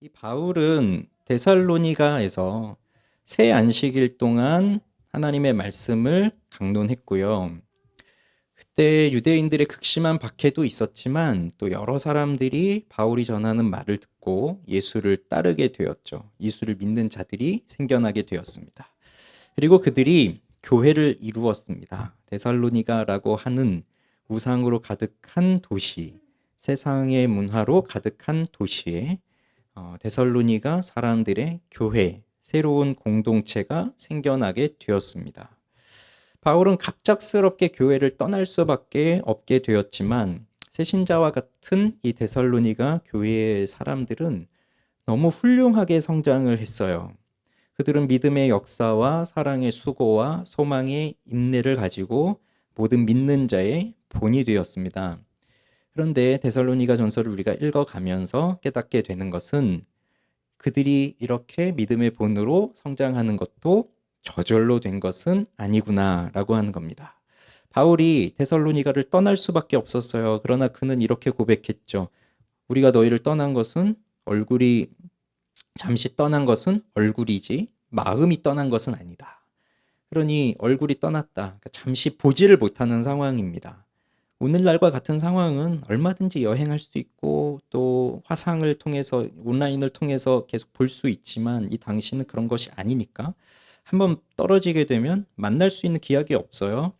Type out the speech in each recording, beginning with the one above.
이 바울은 데살로니가에서 새 안식일 동안 하나님의 말씀을 강론했고요. 그때 유대인들의 극심한 박해도 있었지만 또 여러 사람들이 바울이 전하는 말을 듣고 예수를 따르게 되었죠. 예수를 믿는 자들이 생겨나게 되었습니다. 그리고 그들이 교회를 이루었습니다. 데살로니가라고 하는 우상으로 가득한 도시, 세상의 문화로 가득한 도시에 데살로니가 사람들의 교회, 새로운 공동체가 생겨나게 되었습니다. 바울은 갑작스럽게 교회를 떠날 수밖에 없게 되었지만 새신자와 같은 이 데살로니가 교회의 사람들은 너무 훌륭하게 성장을 했어요. 그들은 믿음의 역사와 사랑의 수고와 소망의 인내를 가지고 모든 믿는 자의 본이 되었습니다. 그런데 데살로니가 전서를 우리가 읽어가면서 깨닫게 되는 것은 그들이 이렇게 믿음의 본으로 성장하는 것도 저절로 된 것은 아니구나라고 하는 겁니다. 바울이 데살로니가를 떠날 수밖에 없었어요. 그러나 그는 이렇게 고백했죠. 우리가 너희를 떠난 것은 얼굴이 잠시 떠난 것은 얼굴이지 마음이 떠난 것은 아니다. 그러니 얼굴이 떠났다. 그러니까 잠시 보지를 못하는 상황입니다. 오늘날과 같은 상황은 얼마든지 여행할 수 있고 또 화상을 통해서 온라인을 통해서 계속 볼 수 있지만 이 당시는 그런 것이 아니니까 한번 떨어지게 되면 만날 수 있는 기약이 없어요.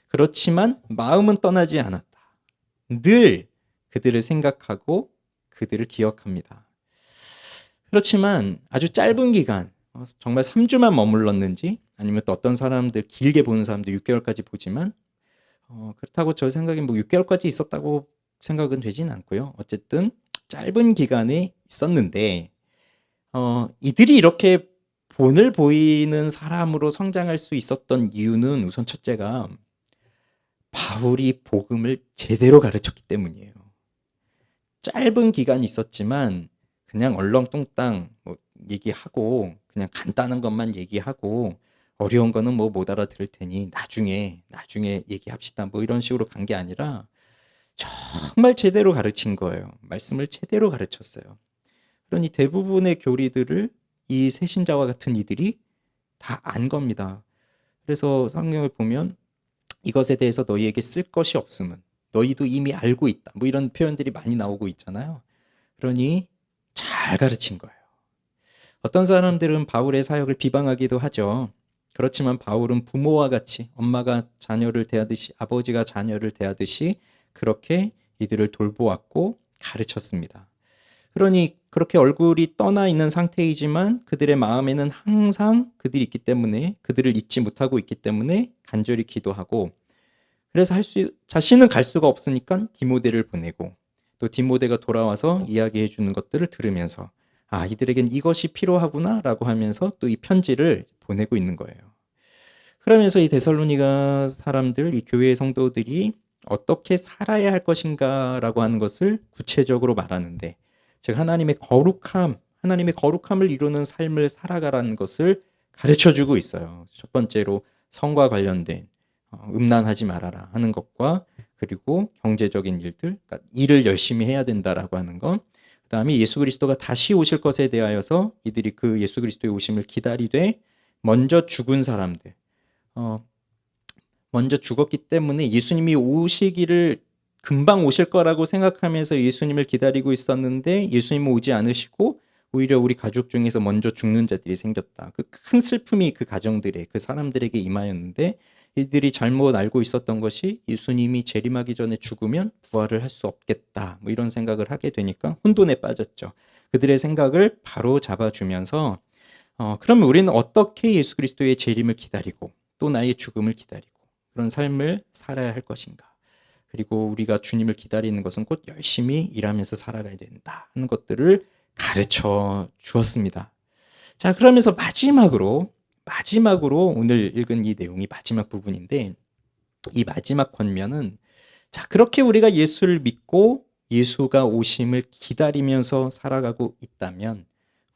그렇지만 마음은 떠나지 않았다. 늘 그들을 생각하고 그들을 기억합니다. 그렇지만 아주 짧은 기간, 정말 3주만 머물렀는지 아니면 또 어떤 사람들 길게 보는 사람들 6개월까지 보지만 그렇다고 저 생각엔 뭐 6개월까지 있었다고 생각은 되진 않고요. 어쨌든 짧은 기간에 있었는데 이들이 이렇게 본을 보이는 사람으로 성장할 수 있었던 이유는 우선 첫째가 바울이 복음을 제대로 가르쳤기 때문이에요. 짧은 기간이 있었지만 그냥 얼렁뚱땅 뭐 얘기하고 그냥 간단한 것만 얘기하고 어려운 거는 뭐 못 알아들을 테니 나중에 얘기합시다. 뭐 이런 식으로 간 게 아니라 정말 제대로 가르친 거예요. 말씀을 제대로 가르쳤어요. 그러니 대부분의 교리들을 이 새신자와 같은 이들이 다 안 겁니다. 그래서 성경을 보면 이것에 대해서 너희에게 쓸 것이 없음은 너희도 이미 알고 있다. 뭐 이런 표현들이 많이 나오고 있잖아요. 그러니 잘 가르친 거예요. 어떤 사람들은 바울의 사역을 비방하기도 하죠. 그렇지만 바울은 부모와 같이 엄마가 자녀를 대하듯이 아버지가 자녀를 대하듯이 그렇게 이들을 돌보았고 가르쳤습니다. 그러니 그렇게 얼굴이 떠나 있는 상태이지만 그들의 마음에는 항상 그들이 있기 때문에 그들을 잊지 못하고 있기 때문에 간절히 기도하고 그래서 자신은 갈 수가 없으니까 디모데를 보내고 또 디모데가 돌아와서 이야기해 주는 것들을 들으면서 이들에겐 이것이 필요하구나라고 하면서 또 이 편지를 보내고 있는 거예요. 그러면서 이 데살로니가 사람들, 이 교회의 성도들이 어떻게 살아야 할 것인가라고 하는 것을 구체적으로 말하는데 즉 하나님의 거룩함을 이루는 삶을 살아가라는 것을 가르쳐 주고 있어요. 첫 번째로 성과 관련된 음란하지 말아라 하는 것과 그리고 경제적인 일들, 그러니까 일을 열심히 해야 된다라고 하는 것. 그다음에 예수 그리스도가 다시 오실 것에 대하여서 이들이 그 예수 그리스도의 오심을 기다리되 먼저 죽은 사람들, 먼저 죽었기 때문에 예수님이 오시기를 금방 오실 거라고 생각하면서 예수님을 기다리고 있었는데 예수님은 오지 않으시고 오히려 우리 가족 중에서 먼저 죽는 자들이 생겼다. 그 큰 슬픔이 그 가정들의 그 사람들에게 임하였는데 이들이 잘못 알고 있었던 것이 예수님이 재림하기 전에 죽으면 부활을 할 수 없겠다. 뭐 이런 생각을 하게 되니까 혼돈에 빠졌죠. 그들의 생각을 바로 잡아주면서 그러면 우리는 어떻게 예수 그리스도의 재림을 기다리고 또 나의 죽음을 기다리고 그런 삶을 살아야 할 것인가. 그리고 우리가 주님을 기다리는 것은 곧 열심히 일하면서 살아가야 된다 하는 것들을 가르쳐 주었습니다. 자, 그러면서 마지막으로 오늘 읽은 이 내용이 마지막 부분인데 이 마지막 권면은 자, 그렇게 우리가 예수를 믿고 예수가 오심을 기다리면서 살아가고 있다면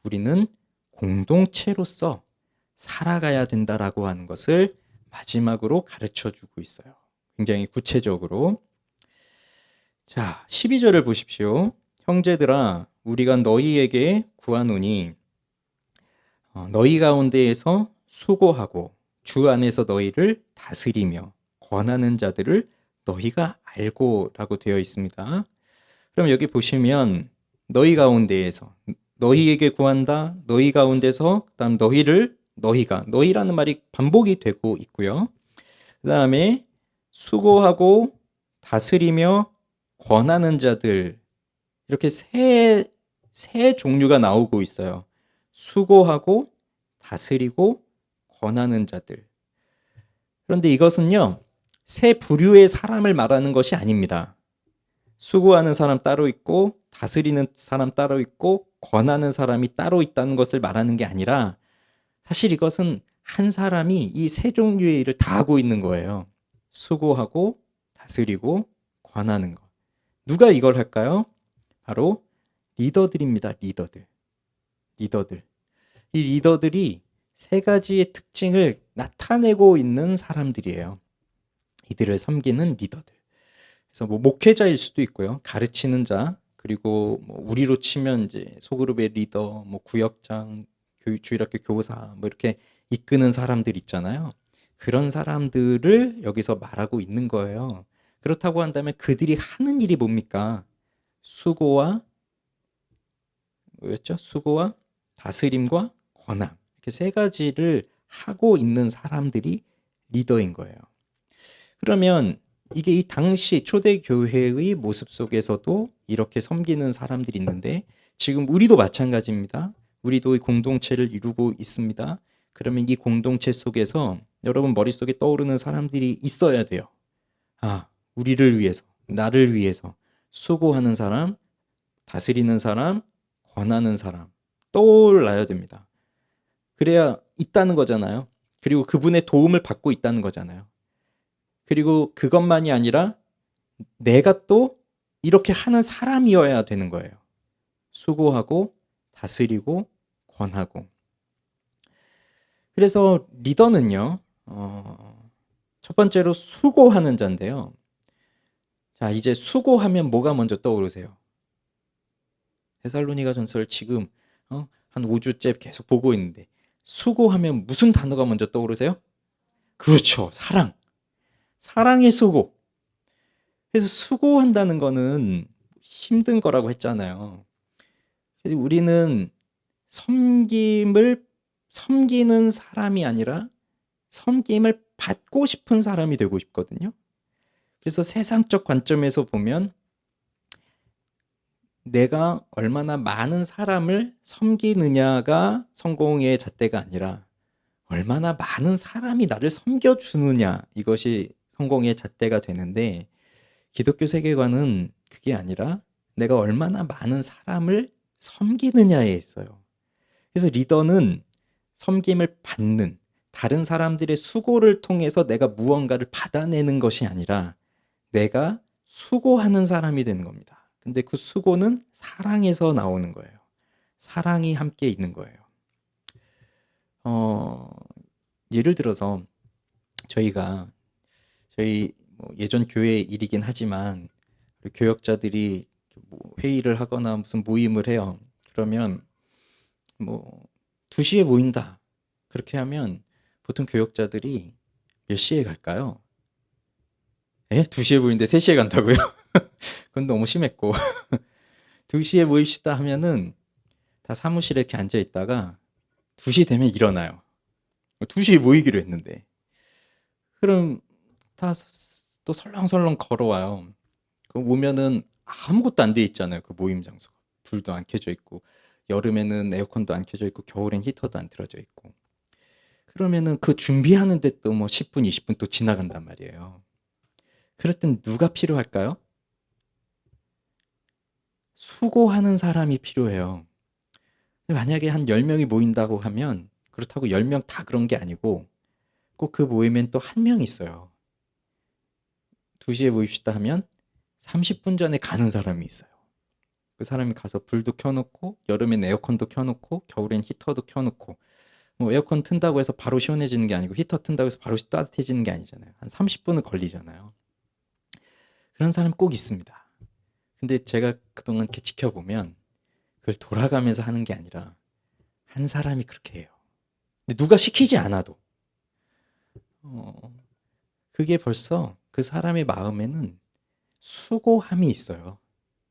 우리는 공동체로서 살아가야 된다라고 하는 것을 마지막으로 가르쳐 주고 있어요. 굉장히 구체적으로. 자, 12절을 보십시오. 형제들아, 우리가 너희에게 구하노니 너희 가운데에서 수고하고 주 안에서 너희를 다스리며 권하는 자들을 너희가 알고라고 되어 있습니다. 그럼 여기 보시면 너희 가운데에서 너희에게 구한다. 너희 가운데서 그다음 너희라는 말이 반복이 되고 있고요. 그다음에 수고하고 다스리며 권하는 자들 이렇게 세 종류가 나오고 있어요. 수고하고 다스리고 권하는 자들. 그런데 이것은요. 세 부류의 사람을 말하는 것이 아닙니다. 수고하는 사람 따로 있고 다스리는 사람 따로 있고 권하는 사람이 따로 있다는 것을 말하는 게 아니라 사실 이것은 한 사람이 이 세 종류의 일을 다 하고 있는 거예요. 수고하고 다스리고 권하는 것. 누가 이걸 할까요? 바로 리더들입니다. 리더들. 이 리더들이 세 가지의 특징을 나타내고 있는 사람들이에요. 이들을 섬기는 리더들. 그래서 뭐 목회자일 수도 있고요. 가르치는 자, 그리고 뭐 우리로 치면 이제 소그룹의 리더, 뭐 구역장, 주일학교 교사, 뭐 이렇게 이끄는 사람들 있잖아요. 그런 사람들을 여기서 말하고 있는 거예요. 그렇다고 한다면 그들이 하는 일이 뭡니까? 수고와 뭐였죠? 수고와 다스림과 권함. 이렇게 세 가지를 하고 있는 사람들이 리더인 거예요. 그러면 이게 이 당시 초대교회의 모습 속에서도 이렇게 섬기는 사람들이 있는데 지금 우리도 마찬가지입니다. 우리도 이 공동체를 이루고 있습니다. 그러면 이 공동체 속에서 여러분 머릿속에 떠오르는 사람들이 있어야 돼요. 아, 우리를 위해서, 나를 위해서 수고하는 사람, 다스리는 사람, 권하는 사람 떠올라야 됩니다. 그래야 있다는 거잖아요. 그리고 그분의 도움을 받고 있다는 거잖아요. 그리고 그것만이 아니라 내가 또 이렇게 하는 사람이어야 되는 거예요. 수고하고 다스리고 권하고. 그래서 리더는요. 첫 번째로 수고하는 자인데요. 자, 이제 수고하면 뭐가 먼저 떠오르세요? 데살로니가 전서를 지금 한 5주째 계속 보고 있는데 수고하면 무슨 단어가 먼저 떠오르세요? 그렇죠. 사랑. 사랑의 수고. 그래서 수고한다는 거는 힘든 거라고 했잖아요. 그래서 우리는 섬기는 사람이 아니라 섬김을 받고 싶은 사람이 되고 싶거든요. 그래서 세상적 관점에서 보면 내가 얼마나 많은 사람을 섬기느냐가 성공의 잣대가 아니라 얼마나 많은 사람이 나를 섬겨주느냐 이것이 성공의 잣대가 되는데 기독교 세계관은 그게 아니라 내가 얼마나 많은 사람을 섬기느냐에 있어요. 그래서 리더는 섬김을 받는 다른 사람들의 수고를 통해서 내가 무언가를 받아내는 것이 아니라 내가 수고하는 사람이 되는 겁니다. 근데 그 수고는 사랑에서 나오는 거예요. 사랑이 함께 있는 거예요. 예를 들어서 저희 예전 교회 일이긴 하지만 교역자들이 뭐 회의를 하거나 무슨 모임을 해요. 그러면 뭐 2시에 모인다. 그렇게 하면 보통 교역자들이 몇 시에 갈까요? 2시에 모이는데 3시에 간다고요? 그건 너무 심했고 2시에 모입시다 하면은 다 사무실에 이렇게 앉아 있다가 2시 되면 일어나요. 2시에 모이기로 했는데 그럼 다 또 설렁설렁 걸어와요. 오면은 아무것도 안 돼 있잖아요. 그 모임 장소가. 불도 안 켜져 있고 여름에는 에어컨도 안 켜져 있고 겨울엔 히터도 안 틀어져 있고 그러면은 그 준비하는데 또 뭐 10분, 20분 또 지나간단 말이에요. 그럴 땐 누가 필요할까요? 수고하는 사람이 필요해요. 만약에 한 10명이 모인다고 하면 그렇다고 10명 다 그런 게 아니고 꼭 그 모임엔 또 한 명 있어요. 2시에 모입시다 하면 30분 전에 가는 사람이 있어요. 그 사람이 가서 불도 켜놓고 여름엔 에어컨도 켜놓고 겨울엔 히터도 켜놓고 뭐 에어컨 튼다고 해서 바로 시원해지는 게 아니고 히터 튼다고 해서 바로 따뜻해지는 게 아니잖아요. 한 30분은 걸리잖아요. 그런 사람 꼭 있습니다. 근데 제가 그동안 이렇게 지켜보면 그걸 돌아가면서 하는 게 아니라 한 사람이 그렇게 해요. 근데 누가 시키지 않아도 그게 벌써 그 사람의 마음에는 수고함이 있어요.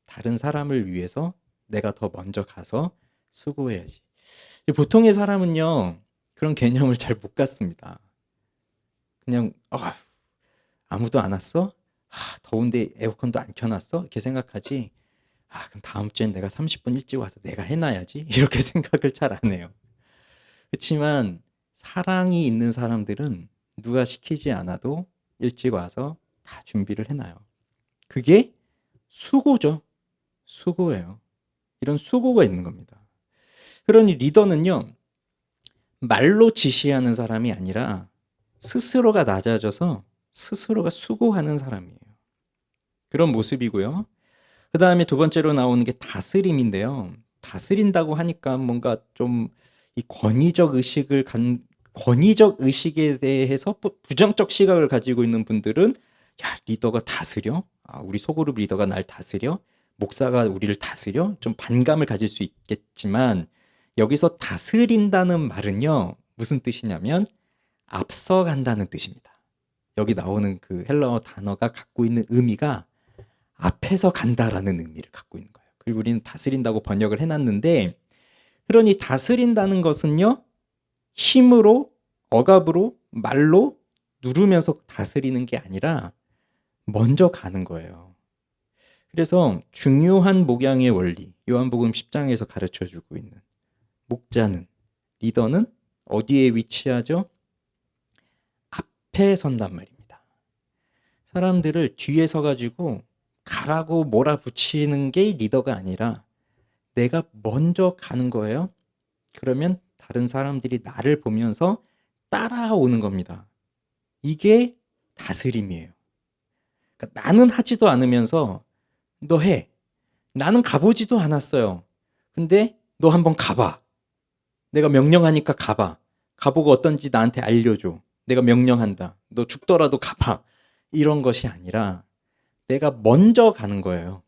다른 사람을 위해서 내가 더 먼저 가서 수고해야지. 보통의 사람은요, 그런 개념을 잘 못 갖습니다. 그냥 아무도 안 왔어? 더운데 에어컨도 안 켜놨어? 이렇게 생각하지. 그럼 다음 주엔 내가 30분 일찍 와서 내가 해놔야지. 이렇게 생각을 잘 안 해요. 그렇지만 사랑이 있는 사람들은 누가 시키지 않아도 일찍 와서 다 준비를 해놔요. 그게 수고죠. 수고예요. 이런 수고가 있는 겁니다. 그러니 리더는요, 말로 지시하는 사람이 아니라 스스로가 낮아져서 스스로가 수고하는 사람이에요. 그런 모습이고요. 그 다음에 두 번째로 나오는 게 다스림인데요. 다스린다고 하니까 뭔가 좀 이 권위적 의식에 대해서 부정적 시각을 가지고 있는 분들은, 야, 리더가 다스려? 우리 소그룹 리더가 날 다스려? 목사가 우리를 다스려? 좀 반감을 가질 수 있겠지만, 여기서 다스린다는 말은요, 무슨 뜻이냐면 앞서간다는 뜻입니다. 여기 나오는 그 헬라어 단어가 갖고 있는 의미가 앞에서 간다라는 의미를 갖고 있는 거예요. 그리고 우리는 다스린다고 번역을 해놨는데, 그러니 다스린다는 것은요, 힘으로, 억압으로, 말로 누르면서 다스리는 게 아니라 먼저 가는 거예요. 그래서 중요한 목양의 원리, 요한복음 10장에서 가르쳐주고 있는 목자는, 리더는 어디에 위치하죠? 앞에 선단 말입니다. 사람들을 뒤에 서가지고 가라고 몰아붙이는 게 리더가 아니라 내가 먼저 가는 거예요. 그러면 다른 사람들이 나를 보면서 따라오는 겁니다. 이게 다스림이에요. 그러니까 나는 하지도 않으면서 너 해. 나는 가보지도 않았어요. 근데 너 한번 가봐. 내가 명령하니까 가봐. 가보고 어떤지 나한테 알려줘. 내가 명령한다. 너 죽더라도 가봐. 이런 것이 아니라 내가 먼저 가는 거예요.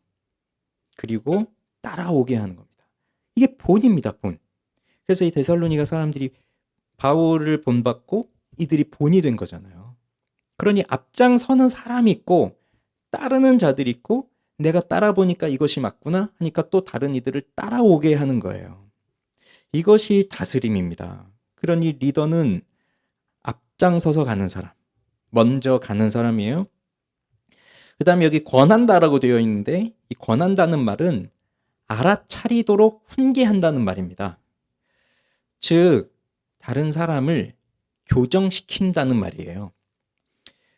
그리고 따라오게 하는 겁니다. 이게 본입니다, 본. 그래서 이 데살로니가 사람들이 바울을 본받고 이들이 본이 된 거잖아요. 그러니 앞장서는 사람이 있고 따르는 자들이 있고, 내가 따라보니까 이것이 맞구나 하니까 또 다른 이들을 따라오게 하는 거예요. 이것이 다스림입니다. 그러니 리더는 앞장서서 가는 사람, 먼저 가는 사람이에요. 그 다음에 여기 권한다라고 되어 있는데, 이 권한다는 말은 알아차리도록 훈계한다는 말입니다. 즉, 다른 사람을 교정시킨다는 말이에요.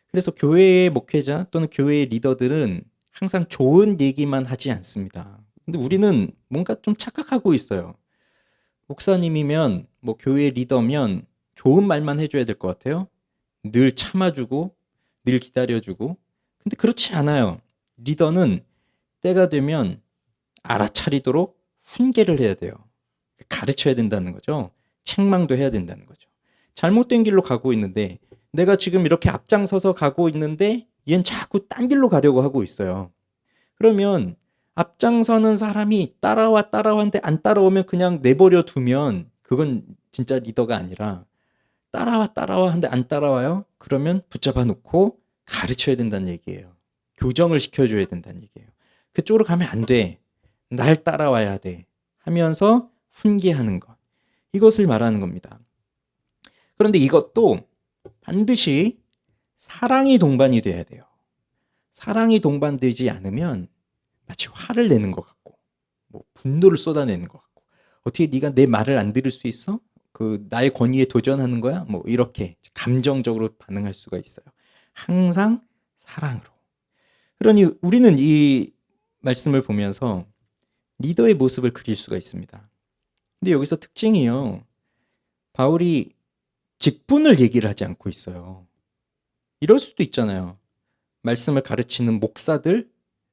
그래서 교회의 목회자 또는 교회의 리더들은 항상 좋은 얘기만 하지 않습니다. 근데 우리는 뭔가 좀 착각하고 있어요. 목사님이면, 뭐 교회 리더면 좋은 말만 해줘야 될 것 같아요. 늘 참아주고, 늘 기다려주고. 근데 그렇지 않아요. 리더는 때가 되면 알아차리도록 훈계를 해야 돼요. 가르쳐야 된다는 거죠. 책망도 해야 된다는 거죠. 잘못된 길로 가고 있는데, 내가 지금 이렇게 앞장서서 가고 있는데 얘는 자꾸 딴 길로 가려고 하고 있어요. 그러면 앞장서는 사람이 따라왔는데 안 따라오면 그냥 내버려 두면 그건 진짜 리더가 아니라, 따라와 하는데 안 따라와요? 그러면 붙잡아 놓고 가르쳐야 된다는 얘기예요. 교정을 시켜줘야 된다는 얘기예요. 그쪽으로 가면 안 돼. 날 따라와야 돼. 하면서 훈계하는 것. 이것을 말하는 겁니다. 그런데 이것도 반드시 사랑이 동반이 돼야 돼요. 사랑이 동반되지 않으면 마치 화를 내는 것 같고, 뭐 분노를 쏟아내는 것 같고, 어떻게 네가 내 말을 안 들을 수 있어? 나의 권위에 도전하는 거야? 뭐 이렇게 감정적으로 반응할 수가 있어요. 항상 사랑으로. 그러니 우리는 이 말씀을 보면서 리더의 모습을 그릴 수가 있습니다. 근데 여기서 특징이요, 바울이 직분을 얘기를 하지 않고 있어요. 이럴 수도 있잖아요. 말씀을 가르치는 목사들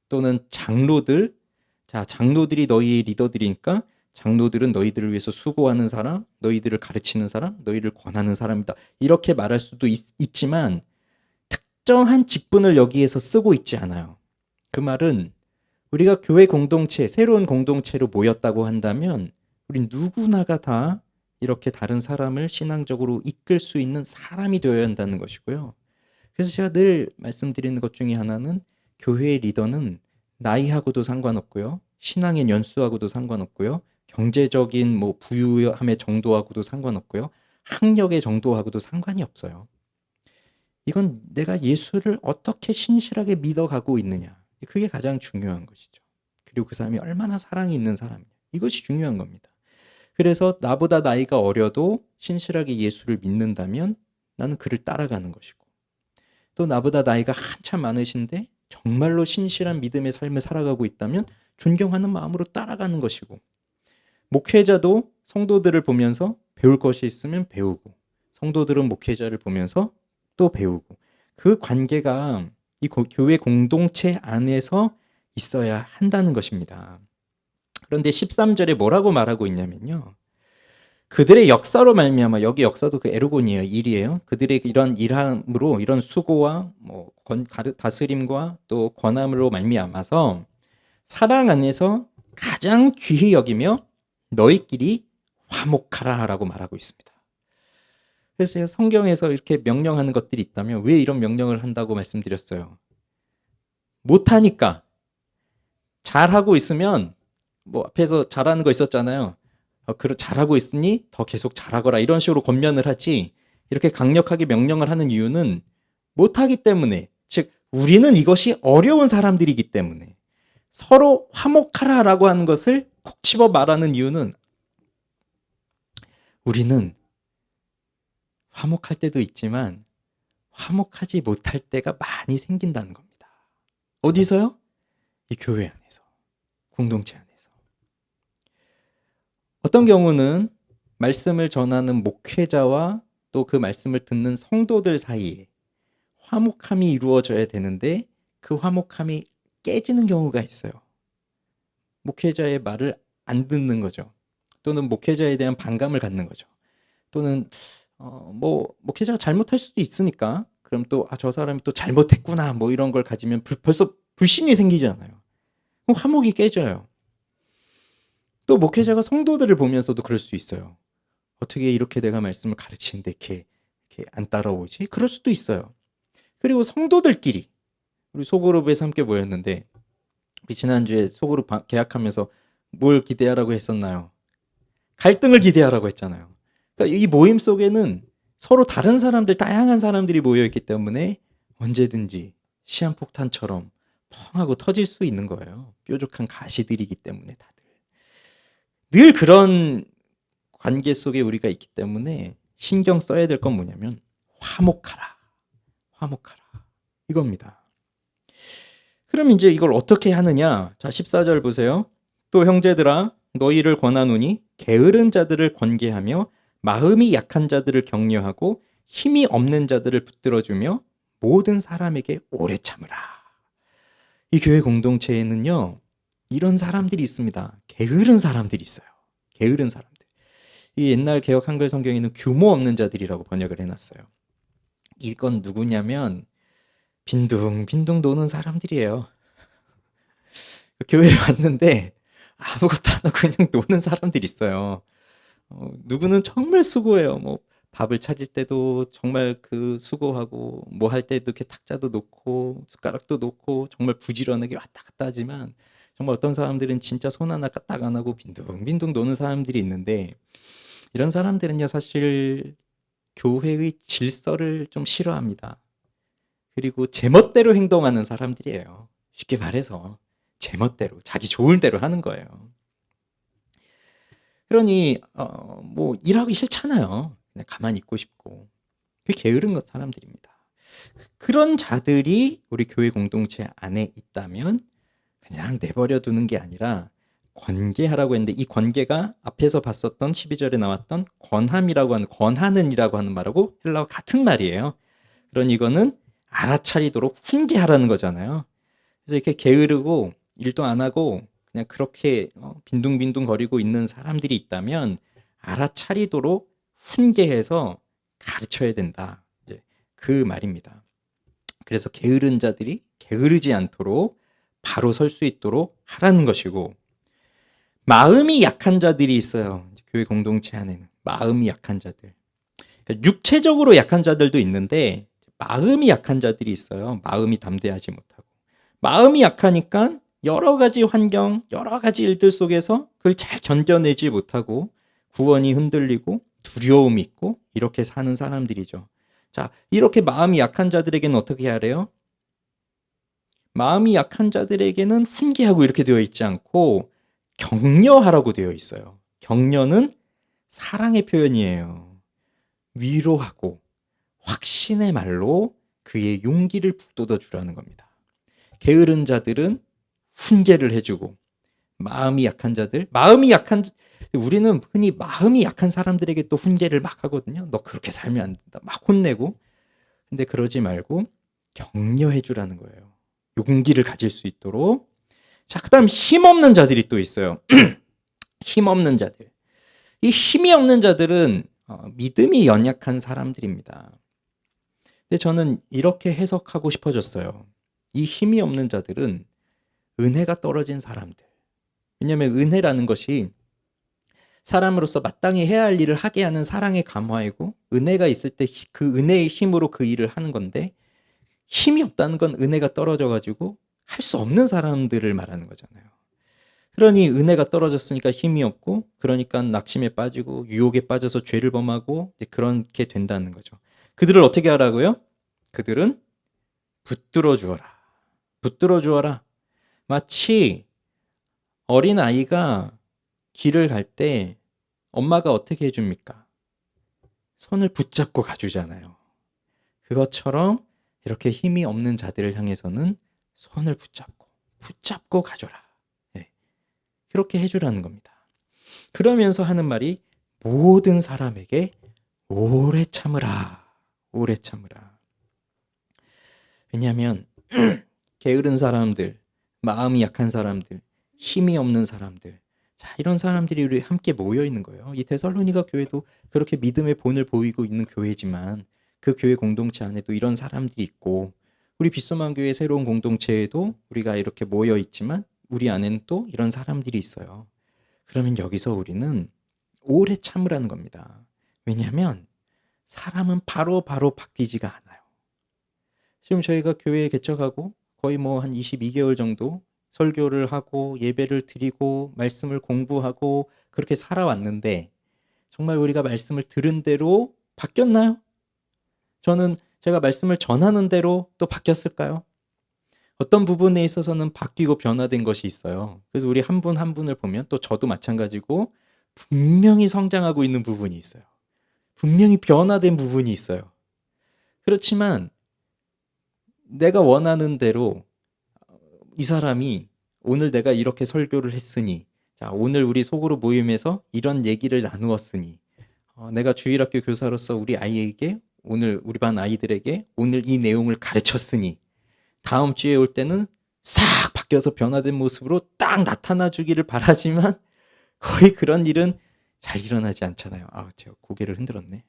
또는 장로들, 자, 장로들이 너희 리더들이니까 장로들은 너희들을 위해서 수고하는 사람, 너희들을 가르치는 사람, 너희를 권하는 사람이다. 이렇게 말할 수도 있지만 특정한 직분을 여기에서 쓰고 있지 않아요. 그 말은 우리가 교회 공동체, 새로운 공동체로 모였다고 한다면 우리 누구나가 다 이렇게 다른 사람을 신앙적으로 이끌 수 있는 사람이 되어야 한다는 것이고요. 그래서 제가 늘 말씀드리는 것 중에 하나는 교회의 리더는 나이하고도 상관없고요. 신앙의 연수하고도 상관없고요. 경제적인 뭐 부유함의 정도하고도 상관없고요. 학력의 정도하고도 상관이 없어요. 이건 내가 예수를 어떻게 신실하게 믿어가고 있느냐. 그게 가장 중요한 것이죠. 그리고 그 사람이 얼마나 사랑이 있는 사람이냐. 이것이 중요한 겁니다. 그래서 나보다 나이가 어려도 신실하게 예수를 믿는다면 나는 그를 따라가는 것이고, 또 나보다 나이가 한참 많으신데 정말로 신실한 믿음의 삶을 살아가고 있다면 존경하는 마음으로 따라가는 것이고, 목회자도 성도들을 보면서 배울 것이 있으면 배우고, 성도들은 목회자를 보면서 또 배우고, 그 관계가 이 교회 공동체 안에서 있어야 한다는 것입니다. 그런데 13절에 뭐라고 말하고 있냐면요. 그들의 역사로 말미암아, 여기 역사도 그 에르곤이에요. 일이에요. 그들의 이런 일함으로, 이런 수고와 뭐 다스림과 또 권함으로 말미암아서 사랑 안에서 가장 귀히 여기며 너희끼리 화목하라라고 말하고 있습니다. 그래서 제가 성경에서 이렇게 명령하는 것들이 있다면 왜 이런 명령을 한다고 말씀드렸어요. 못하니까. 잘하고 있으면 뭐 앞에서 잘하는 거 있었잖아요. 잘하고 있으니 더 계속 잘하거라 이런 식으로 권면을 하지, 이렇게 강력하게 명령을 하는 이유는 못하기 때문에, 즉 우리는 이것이 어려운 사람들이기 때문에 서로 화목하라라고 하는 것을 콕 집어 말하는 이유는 우리는 화목할 때도 있지만 화목하지 못할 때가 많이 생긴다는 겁니다. 어디서요? 이 교회 안에서, 공동체 안에서. 어떤 경우는 말씀을 전하는 목회자와 또 그 말씀을 듣는 성도들 사이에 화목함이 이루어져야 되는데 그 화목함이 깨지는 경우가 있어요. 목회자의 말을 안 듣는 거죠. 또는 목회자에 대한 반감을 갖는 거죠. 또는 뭐 목회자가 잘못할 수도 있으니까 그럼 또 저 사람이 또 잘못했구나 뭐 이런 걸 가지면 벌써 불신이 생기잖아요. 그럼 화목이 깨져요. 또 목회자가 성도들을 보면서도 그럴 수 있어요. 어떻게 이렇게 내가 말씀을 가르치는데 이렇게 안 따라오지? 그럴 수도 있어요. 그리고 성도들끼리, 우리 소그룹에서 함께 모였는데 우리 지난주에 소그룹 계약하면서 뭘 기대하라고 했었나요? 갈등을 기대하라고 했잖아요. 그러니까 이 모임 속에는 서로 다른 사람들, 다양한 사람들이 모여있기 때문에 언제든지 시한폭탄처럼 펑 하고 터질 수 있는 거예요. 뾰족한 가시들이기 때문에 다들. 늘 그런 관계 속에 우리가 있기 때문에 신경 써야 될 건 뭐냐면 화목하라. 화목하라. 이겁니다. 그럼 이제 이걸 어떻게 하느냐? 자, 14절 보세요. 또 형제들아 너희를 권하노니 게으른 자들을 권계하며 마음이 약한 자들을 격려하고 힘이 없는 자들을 붙들어주며 모든 사람에게 오래 참으라. 이 교회 공동체에는요, 이런 사람들이 있습니다. 게으른 사람들이 있어요. 게으른 사람들. 이 옛날 개역 한글 성경에는 규모 없는 자들이라고 번역을 해놨어요. 이건 누구냐면 빈둥빈둥 노는 사람들이에요. 교회에 왔는데 아무것도 안 하고 그냥 노는 사람들이 있어요. 누구는 정말 수고해요. 뭐 밥을 차릴 때도 정말 그 수고하고 뭐 할 때도 이렇게 탁자도 놓고 숟가락도 놓고 정말 부지런하게 왔다 갔다 하지만 정말 어떤 사람들은 진짜 손 하나 까딱 안 하고 빈둥빈둥 노는 사람들이 있는데, 이런 사람들은요 사실 교회의 질서를 좀 싫어합니다. 그리고 제멋대로 행동하는 사람들이에요. 쉽게 말해서 제멋대로 자기 좋은 대로 하는 거예요. 그러니 뭐 일하기 싫잖아요. 그냥 가만히 있고 싶고. 그게 게으른 사람들입니다. 그런 자들이 우리 교회 공동체 안에 있다면 그냥 내버려 두는 게 아니라 권계하라고 했는데, 이 권계가 앞에서 봤었던 12절에 나왔던 권함이라고 하는, 권하는이라고 하는 말하고 헬라어 같은 말이에요. 그러니 이거는 알아차리도록 훈계하라는 거잖아요. 그래서 이렇게 게으르고 일도 안 하고 그냥 그렇게 빈둥빈둥 거리고 있는 사람들이 있다면 알아차리도록 훈계해서 가르쳐야 된다. 이제 그 말입니다. 그래서 게으른 자들이 게으르지 않도록 바로 설 수 있도록 하라는 것이고, 마음이 약한 자들이 있어요. 교회 공동체 안에는 마음이 약한 자들. 그러니까 육체적으로 약한 자들도 있는데 마음이 약한 자들이 있어요. 마음이 담대하지 못하고. 마음이 약하니까 여러 가지 환경, 여러 가지 일들 속에서 그걸 잘 견뎌내지 못하고 구원이 흔들리고 두려움이 있고 이렇게 사는 사람들이죠. 자, 이렇게 마음이 약한 자들에게는 어떻게 하래요? 마음이 약한 자들에게는 훈계하고 이렇게 되어 있지 않고 격려하라고 되어 있어요. 격려는 사랑의 표현이에요. 위로하고 확신의 말로 그의 용기를 북돋워 주라는 겁니다. 게으른 자들은 훈계를 해주고, 마음이 약한 자들, 우리는 흔히 마음이 약한 사람들에게 또 훈계를 막 하거든요. 너 그렇게 살면 안 된다. 막 혼내고. 근데 그러지 말고 격려해 주라는 거예요. 용기를 가질 수 있도록. 자, 그다음 힘없는 자들이 또 있어요. 힘없는 자들. 이 힘이 없는 자들은 믿음이 연약한 사람들입니다. 근데 저는 이렇게 해석하고 싶어졌어요. 이 힘이 없는 자들은 은혜가 떨어진 사람들. 왜냐하면 은혜라는 것이 사람으로서 마땅히 해야 할 일을 하게 하는 사랑의 감화이고, 은혜가 있을 때 그 은혜의 힘으로 그 일을 하는 건데, 힘이 없다는 건 은혜가 떨어져가지고 할 수 없는 사람들을 말하는 거잖아요. 그러니 은혜가 떨어졌으니까 힘이 없고, 그러니까 낙심에 빠지고 유혹에 빠져서 죄를 범하고 그렇게 된다는 거죠. 그들을 어떻게 하라고요? 그들은 붙들어 주어라. 붙들어 주어라. 마치 어린 아이가 길을 갈 때 엄마가 어떻게 해줍니까? 손을 붙잡고 가주잖아요. 그것처럼 이렇게 힘이 없는 자들을 향해서는 손을 붙잡고 가줘라. 네. 그렇게 해주라는 겁니다. 그러면서 하는 말이 모든 사람에게 오래 참으라. 오래 참으라. 왜냐하면 게으른 사람들, 마음이 약한 사람들, 힘이 없는 사람들, 자, 이런 사람들이 우리 함께 모여 있는 거예요. 이 데살로니가 교회도 그렇게 믿음의 본을 보이고 있는 교회지만 그 교회 공동체 안에도 이런 사람들이 있고, 우리 빗소만 교회 새로운 공동체에도 우리가 이렇게 모여 있지만 우리 안에는 또 이런 사람들이 있어요. 그러면 여기서 우리는 오래 참으라는 겁니다. 왜냐하면 사람은 바로 바뀌지가 않아요. 지금 저희가 교회에 개척하고 거의 뭐 한 22개월 정도 설교를 하고 예배를 드리고 말씀을 공부하고 그렇게 살아왔는데, 정말 우리가 말씀을 들은 대로 바뀌었나요? 저는 제가 말씀을 전하는 대로 또 바뀌었을까요? 어떤 부분에 있어서는 바뀌고 변화된 것이 있어요. 그래서 우리 한 분 한 분을 보면 또 저도 마찬가지고 분명히 성장하고 있는 부분이 있어요. 분명히 변화된 부분이 있어요. 그렇지만 내가 원하는 대로 이 사람이 오늘 내가 이렇게 설교를 했으니, 자, 오늘 우리 소그룹 모임에서 이런 얘기를 나누었으니, 내가 주일학교 교사로서 우리 아이에게 오늘 우리 반 아이들에게 오늘 이 내용을 가르쳤으니 다음 주에 올 때는 싹 바뀌어서 변화된 모습으로 딱 나타나 주기를 바라지만 거의 그런 일은 잘 일어나지 않잖아요. 아, 제가 고개를 흔들었네.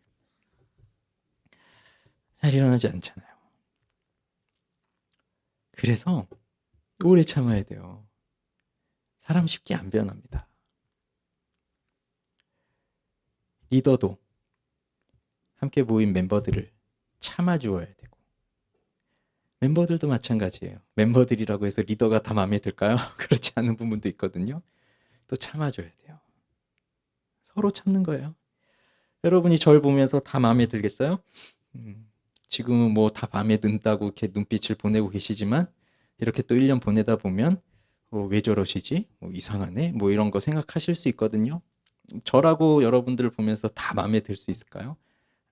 잘 일어나지 않잖아요. 그래서 오래 참아야 돼요. 사람 쉽게 안 변합니다. 리더도 함께 모인 멤버들을 참아주어야 되고, 멤버들도 마찬가지예요. 멤버들이라고 해서 리더가 다 마음에 들까요? 그렇지 않은 부분도 있거든요. 또 참아줘야 돼요. 서로 참는 거예요. 여러분이 저를 보면서 다 마음에 들겠어요? 지금은 뭐 다 마음에 든다고 이렇게 눈빛을 보내고 계시지만, 이렇게 또 1년 보내다 보면 왜 저러시지? 이상하네? 뭐 이런 거 생각하실 수 있거든요. 저라고 여러분들을 보면서 다 마음에 들 수 있을까요?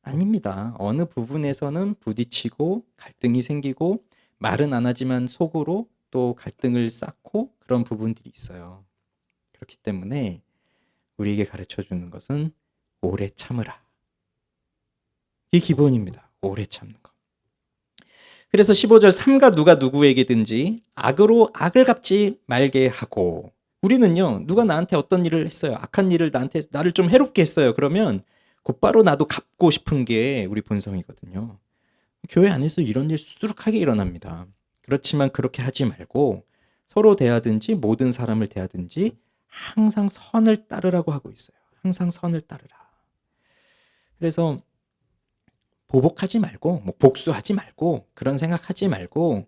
아닙니다. 어느 부분에서는 부딪히고 갈등이 생기고 말은 안 하지만 속으로 또 갈등을 쌓고 그런 부분들이 있어요. 그렇기 때문에 우리에게 가르쳐 주는 것은 오래 참으라. 이 기본입니다. 오래 참는 거. 그래서 15절 삼가 누가 누구에게든지 악으로 악을 갚지 말게 하고, 우리는요, 누가 나한테 어떤 일을 했어요. 악한 일을 나를 좀 해롭게 했어요. 그러면 곧바로 나도 갚고 싶은 게 우리 본성이거든요. 교회 안에서 이런 일 수두룩하게 일어납니다. 그렇지만 그렇게 하지 말고 서로 대하든지 모든 사람을 대하든지 항상 선을 따르라고 하고 있어요. 항상 선을 따르라. 그래서 보복하지 말고 뭐 복수하지 말고 그런 생각하지 말고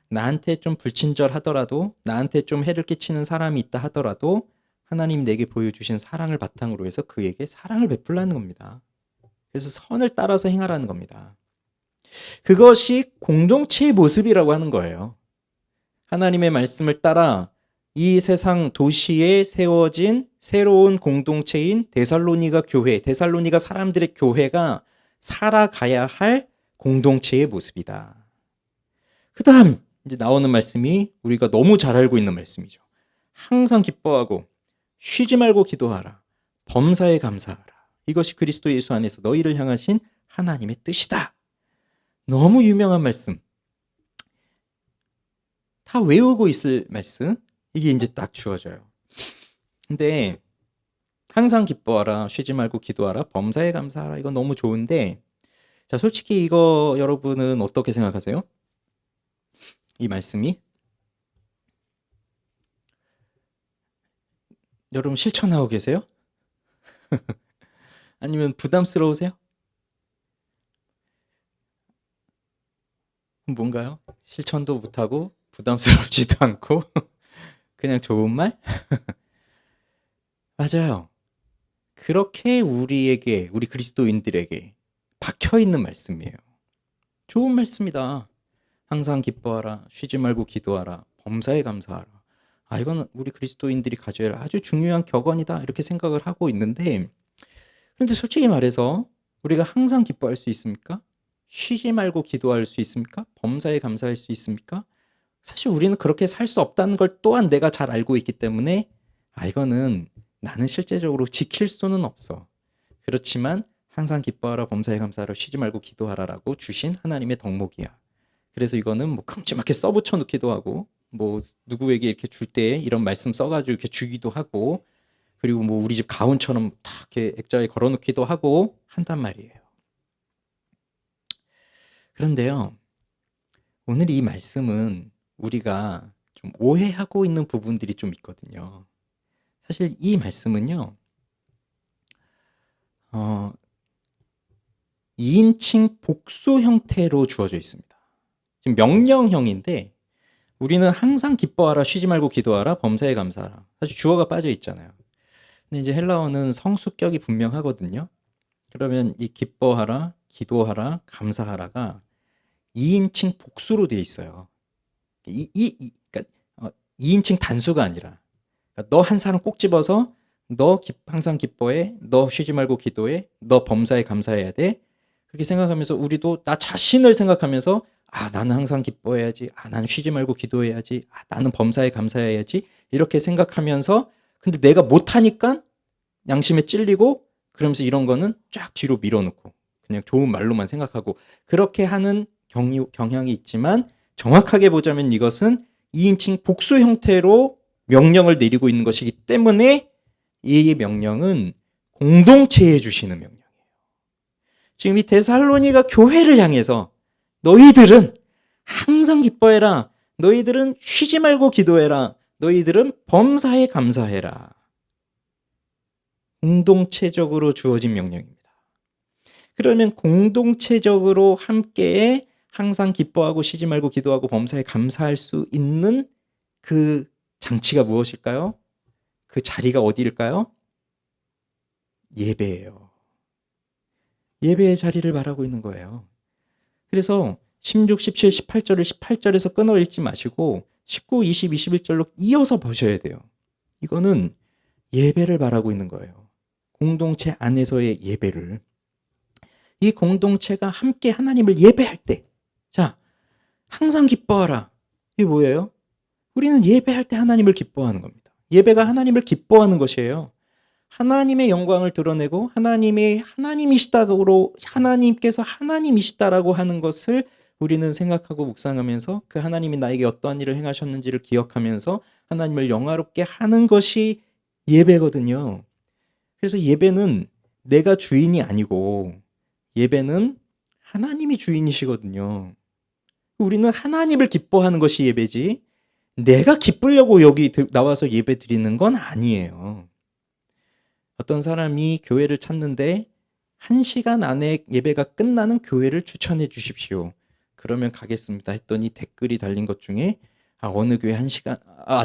나한테 좀 불친절하더라도 나한테 좀 해를 끼치는 사람이 있다 하더라도 하나님 내게 보여주신 사랑을 바탕으로 해서 그에게 사랑을 베풀라는 겁니다. 그래서 선을 따라서 행하라는 겁니다. 그것이 공동체의 모습이라고 하는 거예요. 하나님의 말씀을 따라 이 세상 도시에 세워진 새로운 공동체인 데살로니가 교회, 데살로니가 사람들의 교회가 살아가야 할 공동체의 모습이다. 그 다음 이제 나오는 말씀이 우리가 너무 잘 알고 있는 말씀이죠. 항상 기뻐하고 쉬지 말고 기도하라. 범사에 감사하라. 이것이 그리스도 예수 안에서 너희를 향하신 하나님의 뜻이다. 너무 유명한 말씀. 다 외우고 있을 말씀. 이게 이제 딱 주어져요. 근데 항상 기뻐하라. 쉬지 말고 기도하라. 범사에 감사하라. 이건 너무 좋은데 자, 솔직히 이거 여러분은 어떻게 생각하세요? 이 말씀이? 여러분 실천하고 계세요? 아니면 부담스러우세요? 뭔가요? 실천도 못하고 부담스럽지도 않고 그냥 좋은 말? 맞아요. 그렇게 우리에게, 우리 그리스도인들에게 박혀있는 말씀이에요. 좋은 말씀이다. 항상 기뻐하라. 쉬지 말고 기도하라. 범사에 감사하라. 아, 이거는 우리 그리스도인들이 가져야 할 아주 중요한 격언이다. 이렇게 생각을 하고 있는데 그런데 솔직히 말해서 우리가 항상 기뻐할 수 있습니까? 쉬지 말고 기도할 수 있습니까? 범사에 감사할 수 있습니까? 사실 우리는 그렇게 살 수 없다는 걸 또한 내가 잘 알고 있기 때문에 아, 이거는 나는 실제적으로 지킬 수는 없어. 그렇지만 항상 기뻐하라, 범사에 감사하라, 쉬지 말고 기도하라라고 주신 하나님의 덕목이야. 그래서 이거는 뭐 큼지막하게 써붙여 놓기도 하고 뭐 누구에게 이렇게 줄 때 이런 말씀 써가지고 이렇게 주기도 하고 그리고 뭐 우리 집 가훈처럼 딱 이렇게 액자에 걸어놓기도 하고 한단 말이에요. 그런데요, 오늘 이 말씀은 우리가 좀 오해하고 있는 부분들이 좀 있거든요. 사실 이 말씀은요, 2인칭 복수 형태로 주어져 있습니다. 지금 명령형인데 우리는 항상 기뻐하라, 쉬지 말고 기도하라, 범사에 감사하라. 사실 주어가 빠져 있잖아요. 근데 이제 헬라어는 성수격이 분명하거든요. 그러면 이 기뻐하라, 기도하라, 감사하라가 2인칭 복수로 되어 있어요. 그러니까 2인칭 단수가 아니라 그러니까 너 한 사람 꼭 집어서 너 항상 기뻐해, 너 쉬지 말고 기도해, 너 범사에 감사해야 돼. 그렇게 생각하면서 우리도 나 자신을 생각하면서 아, 나는 항상 기뻐해야지. 아, 나는 쉬지 말고 기도해야지. 아, 나는 범사에 감사해야지. 이렇게 생각하면서 근데 내가 못하니까 양심에 찔리고 그러면서 이런 거는 쫙 뒤로 밀어놓고 그냥 좋은 말로만 생각하고 그렇게 하는 경향이 있지만 정확하게 보자면 이것은 2인칭 복수 형태로 명령을 내리고 있는 것이기 때문에 이 명령은 공동체에 주시는 명령이에요. 지금 이 데살로니가 교회를 향해서 너희들은 항상 기뻐해라. 너희들은 쉬지 말고 기도해라. 너희들은 범사에 감사해라. 공동체적으로 주어진 명령입니다. 그러면 공동체적으로 함께 항상 기뻐하고 쉬지 말고 기도하고 범사에 감사할 수 있는 그 장치가 무엇일까요? 그 자리가 어디일까요? 예배예요. 예배의 자리를 말하고 있는 거예요. 그래서 16, 17, 18절을 18절에서 끊어 읽지 마시고 19, 20, 21절로 이어서 보셔야 돼요. 이거는 예배를 말하고 있는 거예요. 공동체 안에서의 예배를. 이 공동체가 함께 하나님을 예배할 때, 자, 항상 기뻐하라. 이게 뭐예요? 우리는 예배할 때 하나님을 기뻐하는 겁니다. 예배가 하나님을 기뻐하는 것이에요. 하나님의 영광을 드러내고 하나님이 하나님이시다고 하나님께서 하나님이시다라고 하는 것을 우리는 생각하고 묵상하면서 그 하나님이 나에게 어떠한 일을 행하셨는지를 기억하면서 하나님을 영화롭게 하는 것이 예배거든요. 그래서 예배는 내가 주인이 아니고 예배는 하나님이 주인이시거든요. 우리는 하나님을 기뻐하는 것이 예배지 내가 기쁘려고 여기 나와서 예배 드리는 건 아니에요. 어떤 사람이 교회를 찾는데 1시간 안에 예배가 끝나는 교회를 추천해 주십시오. 그러면 가겠습니다 했더니 댓글이 달린 것 중에 어느 교회 1시간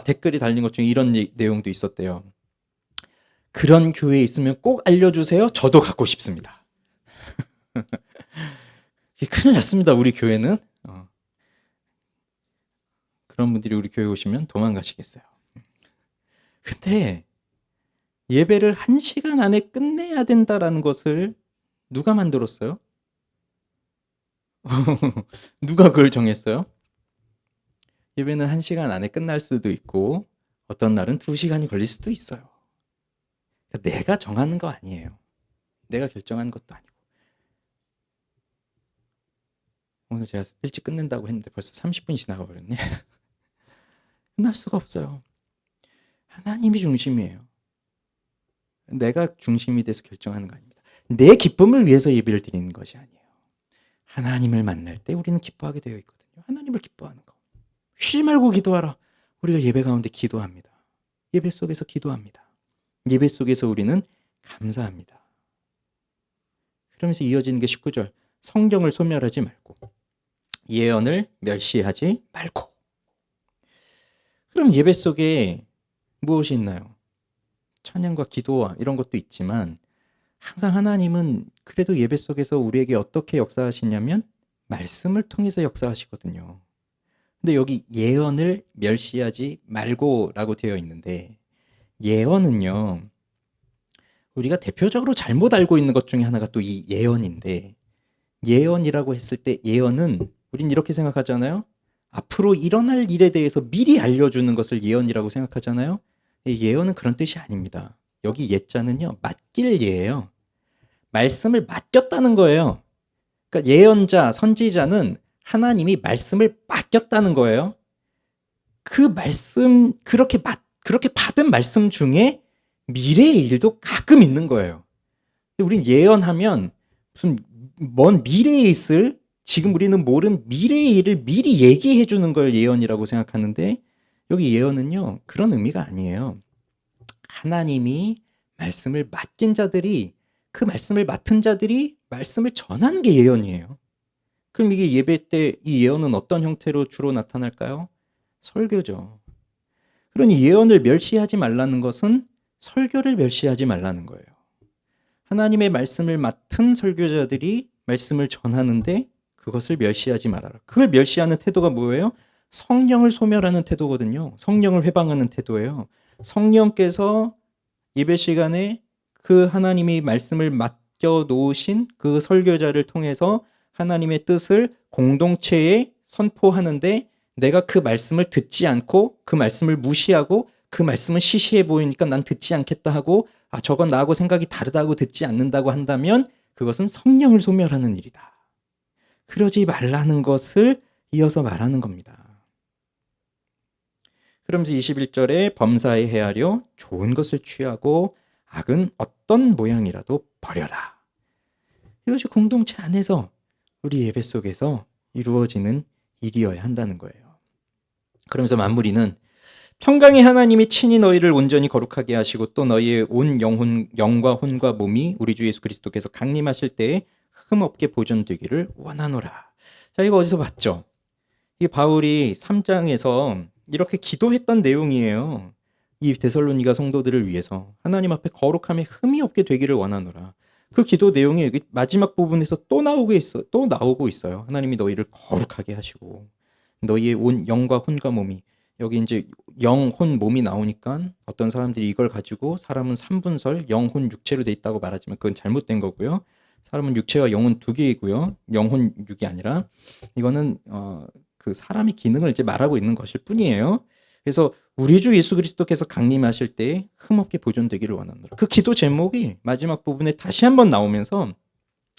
댓글이 달린 것 중에 이런 내용도 있었대요. 그런 교회에 있으면 꼭 알려주세요. 저도 갖고 싶습니다. 큰일 났습니다. 우리 교회는. 그런 분들이 우리 교회 오시면 도망가시겠어요. 근데 예배를 1시간 안에 끝내야 된다라는 것을 누가 만들었어요? 누가 그걸 정했어요? 예배는 1시간 안에 끝날 수도 있고 어떤 날은 2시간이 걸릴 수도 있어요. 그러니까 내가 정하는 거 아니에요. 내가 결정하는 것도 아니고. 오늘 제가 일찍 끝낸다고 했는데 벌써 30분이 지나가 버렸네. 끝날 수가 없어요. 하나님이 중심이에요. 내가 중심이 돼서 결정하는 거 아닙니다. 내 기쁨을 위해서 예배를 드리는 것이 아니에요. 하나님을 만날 때 우리는 기뻐하게 되어 있거든요. 하나님을 기뻐하는 거. 쉬지 말고 기도하라. 우리가 예배 가운데 기도합니다. 예배 속에서 기도합니다. 예배 속에서 우리는 감사합니다. 그러면서 이어지는 게 19절. 성경을 소멸하지 말고 예언을 멸시하지 말고. 그럼 예배 속에 무엇이 있나요? 찬양과 기도와 이런 것도 있지만 항상 하나님은 그래도 예배 속에서 우리에게 어떻게 역사하시냐면 말씀을 통해서 역사하시거든요. 근데 여기 예언을 멸시하지 말고라고 되어 있는데 예언은요. 우리가 대표적으로 잘못 알고 있는 것 중에 하나가 또 이 예언인데 예언이라고 했을 때 예언은 우린 이렇게 생각하잖아요. 앞으로 일어날 일에 대해서 미리 알려주는 것을 예언이라고 생각하잖아요. 예언은 그런 뜻이 아닙니다. 여기 예자는요. 맡길 예예요. 말씀을 맡겼다는 거예요. 그러니까 예언자, 선지자는 하나님이 말씀을 맡겼다는 거예요. 그 말씀, 그렇게 받은 말씀 중에 미래의 일도 가끔 있는 거예요. 우린 예언하면 무슨 먼 미래에 있을 지금 우리는 모르는 미래의 일을 미리 얘기해 주는 걸 예언이라고 생각하는데 여기 예언은요. 그런 의미가 아니에요. 하나님이 말씀을 맡긴 자들이 그 말씀을 맡은 자들이 말씀을 전하는 게 예언이에요. 그럼 이게 예배 때 이 예언은 어떤 형태로 주로 나타날까요? 설교죠. 그러니 예언을 멸시하지 말라는 것은 설교를 멸시하지 말라는 거예요. 하나님의 말씀을 맡은 설교자들이 말씀을 전하는데 그것을 멸시하지 말아라. 그걸 멸시하는 태도가 뭐예요? 성령을 소멸하는 태도거든요. 성령을 회방하는 태도예요. 성령께서 예배 시간에 그 하나님이 말씀을 맡겨 놓으신 그 설교자를 통해서 하나님의 뜻을 공동체에 선포하는데 내가 그 말씀을 듣지 않고 그 말씀을 무시하고 그 말씀은 시시해 보이니까 난 듣지 않겠다 하고 저건 나하고 생각이 다르다고 듣지 않는다고 한다면 그것은 성령을 소멸하는 일이다. 그러지 말라는 것을 이어서 말하는 겁니다. 그러면서 21절에 범사에 헤아려 좋은 것을 취하고 악은 어떤 모양이라도 버려라. 이것이 공동체 안에서 우리 예배 속에서 이루어지는 일이어야 한다는 거예요. 그러면서 만무리는 평강의 하나님이 친히 너희를 온전히 거룩하게 하시고 또 너희의 온 영과 혼과 몸이 우리 주 예수 그리스도께서 강림하실 때에 흠없게 보존되기를 원하노라. 자, 이거 어디서 봤죠? 이 바울이 3장에서 이렇게 기도했던 내용이에요. 이 데살로니가 성도들을 위해서 하나님 앞에 거룩함에 흠이 없게 되기를 원하노라. 그 기도 내용이 여기 마지막 부분에서 또 나오고 있어요. 하나님이 너희를 거룩하게 하시고 너희의 온 영과 혼과 몸이 여기 이제 영, 혼, 몸이 나오니까 어떤 사람들이 이걸 가지고 사람은 3분설, 영, 혼, 육체로 돼 있다고 말하지만 그건 잘못된 거고요. 사람은 육체와 영은 두 개이고요. 영혼, 육이 아니라 이거는 그 사람의 기능을 이제 말하고 있는 것일 뿐이에요. 그래서 우리 주 예수 그리스도께서 강림하실 때 흠없게 보존되기를 원하노라. 그 기도 제목이 마지막 부분에 다시 한번 나오면서